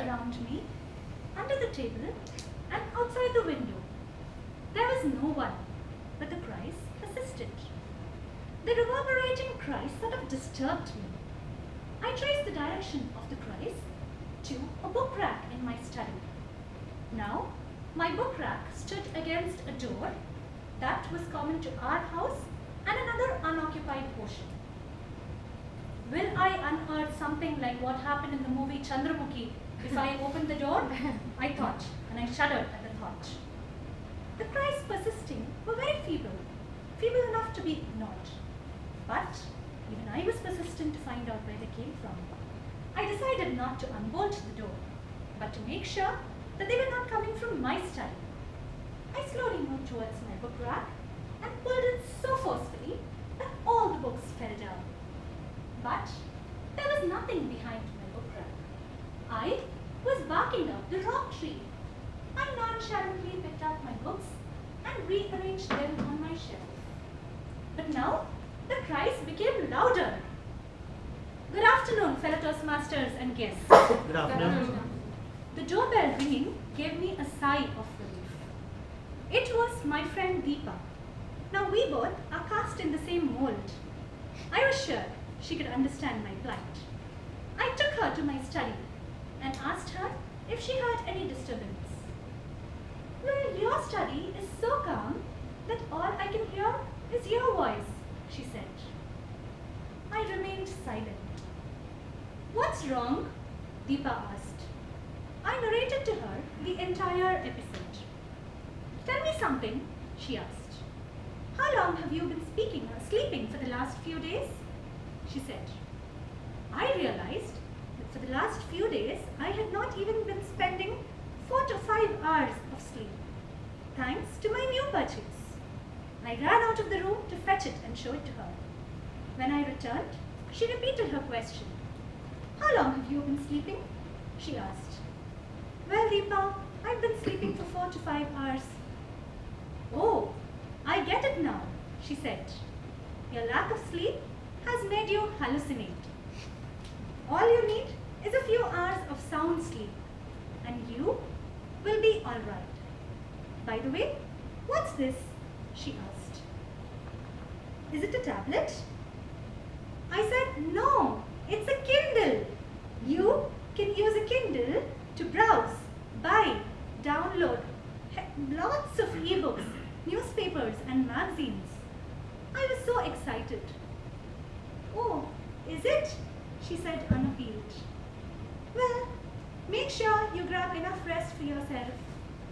around me, under the table, and outside the window. There was no one, but the cries persisted. The reverberating cries sort of disturbed me. I traced the direction of the cries to a book rack in my study. Now, my book rack stood against a door that was common to our house and another unoccupied portion. Will I unearth something like what happened in the movie Chandramukhi if I opened the door? I thought, and I shuddered at the thought. The cries persisting were very feeble, feeble enough to be ignored. But even I was persistent to find out where they came from. I decided not to unbolt the door, but to make sure that they were not coming from my study. I slowly moved towards my book rack and pulled it so forcefully that all the books fell down. But there was nothing behind my book rack. I was barking up the wrong tree. I nonchalantly picked up my books and rearranged them on my shelf. But now the cries became louder. Good afternoon, fellow Toastmasters and guests. Good afternoon. The doorbell ringing gave me a sigh of relief. It was my friend Deepa. Now we both are cast in the same mold. I was sure she could understand my plight. I took her to my study and asked her if she heard any disturbance. Well, your study is so calm that all I can hear is your voice, she said. I remained silent. What's wrong? Deepa asked. I narrated to her the entire episode. Tell me something, she asked. How long have you been sleeping for the last few days? She said. I realized that for the last few days I had not even been spending 4 to 5 hours of sleep, thanks to my new purchase. I ran out of the room to fetch it and show it to her. When I returned, she repeated her question. How long have you been sleeping? She asked. Well, Deepa, I've been sleeping for 4 to 5 hours. Oh, I get it now, she said. Your lack of sleep has made you hallucinate. All you need is a few hours of sound sleep, and you will be all right. By the way, what's this? She asked. Is it a tablet? I said, no, it's a Kindle. You can use a Kindle to browse, buy, download lots of ebooks, newspapers and magazines. I was so excited. Oh, is it? She said unappealed. Well, make sure you grab enough rest for yourself,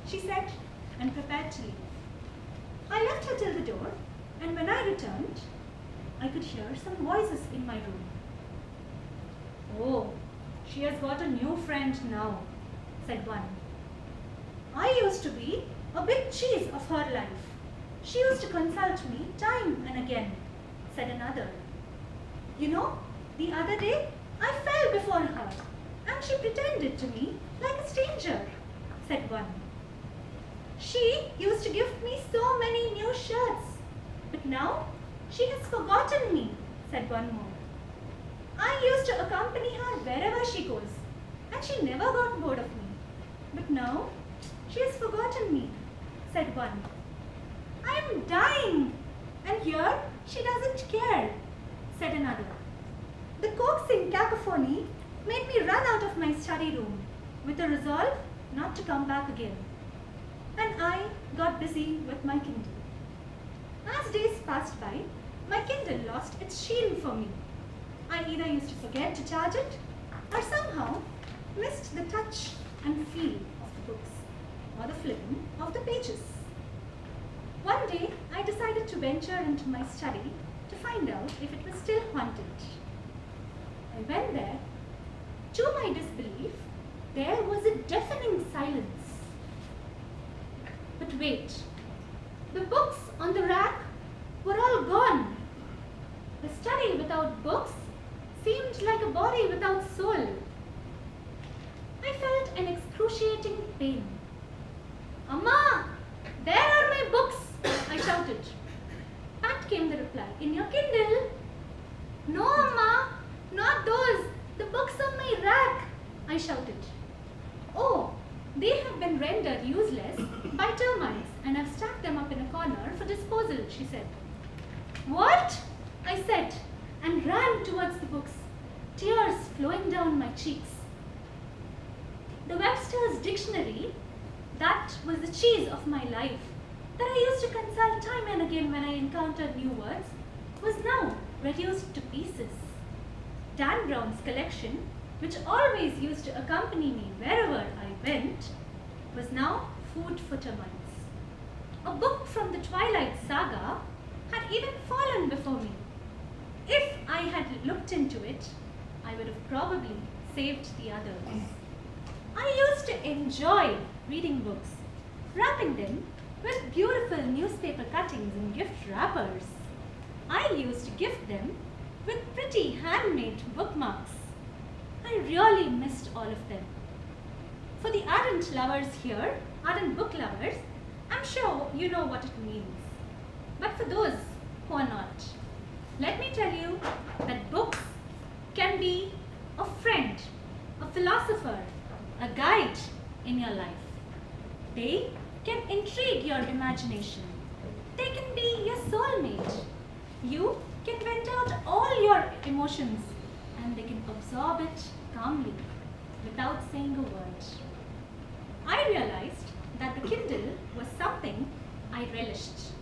she said, and prepared to leave. I left her till the door, and when I returned, I could hear some voices in my room. Oh, she has got a new friend now, said one. I used to be a big cheese of her life. She used to consult me time and again, said another. You know, the other day I fell before her and she pretended to me like a stranger, said one. She used to give me so many new shirts, but now she has forgotten me, said one more. I used to accompany her wherever she goes and she never got bored of me, but now she has forgotten me, said one. I am dying, and here she doesn't care, said another. The coaxing cacophony made me run out of my study room with a resolve not to come back again. And I got busy with my Kindle. As days passed by, my Kindle lost its sheen for me. I either used to forget to charge it or somehow missed the touch and feel of the books or the flipping of the pages. One day, I decided to venture into my study to find out if it was still haunted. I went there. To my disbelief, there was a deafening silence. But wait, the books on the rack were all gone. The study without books seemed like a body without soul. I felt an excruciating pain. Amma, where are my books? I shouted. Pat came the reply. In your Kindle? No, Amma, not those. The books on my rack, I shouted. They have been rendered useless by termites and have stacked them up in a corner for disposal, she said. What? I said, and ran towards the books, tears flowing down my cheeks. The Webster's Dictionary, that was the cheese of my life, that I used to consult time and again when I encountered new words, was now reduced to pieces. Dan Brown's collection, which always used to accompany me wherever I went, was now food for termites. A book from the Twilight Saga had even fallen before me. If I had looked into it, I would have probably saved the others. I used to enjoy reading books, wrapping them with beautiful newspaper cuttings and gift wrappers. I used to gift them with pretty handmade bookmarks. I really missed all of them. For the ardent lovers here, ardent book lovers, I'm sure you know what it means. But for those who are not, let me tell you that books can be a friend, a philosopher, a guide in your life. They can intrigue your imagination. They can be your soulmate. You can vent out all your emotions and they can absorb it calmly without saying a word. I realized that the Kindle was something I relished,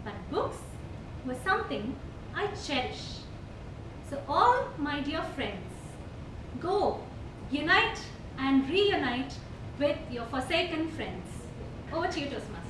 but books were something I cherish. So all my dear friends, go, unite and reunite with your forsaken friends. Over to you, Tosma.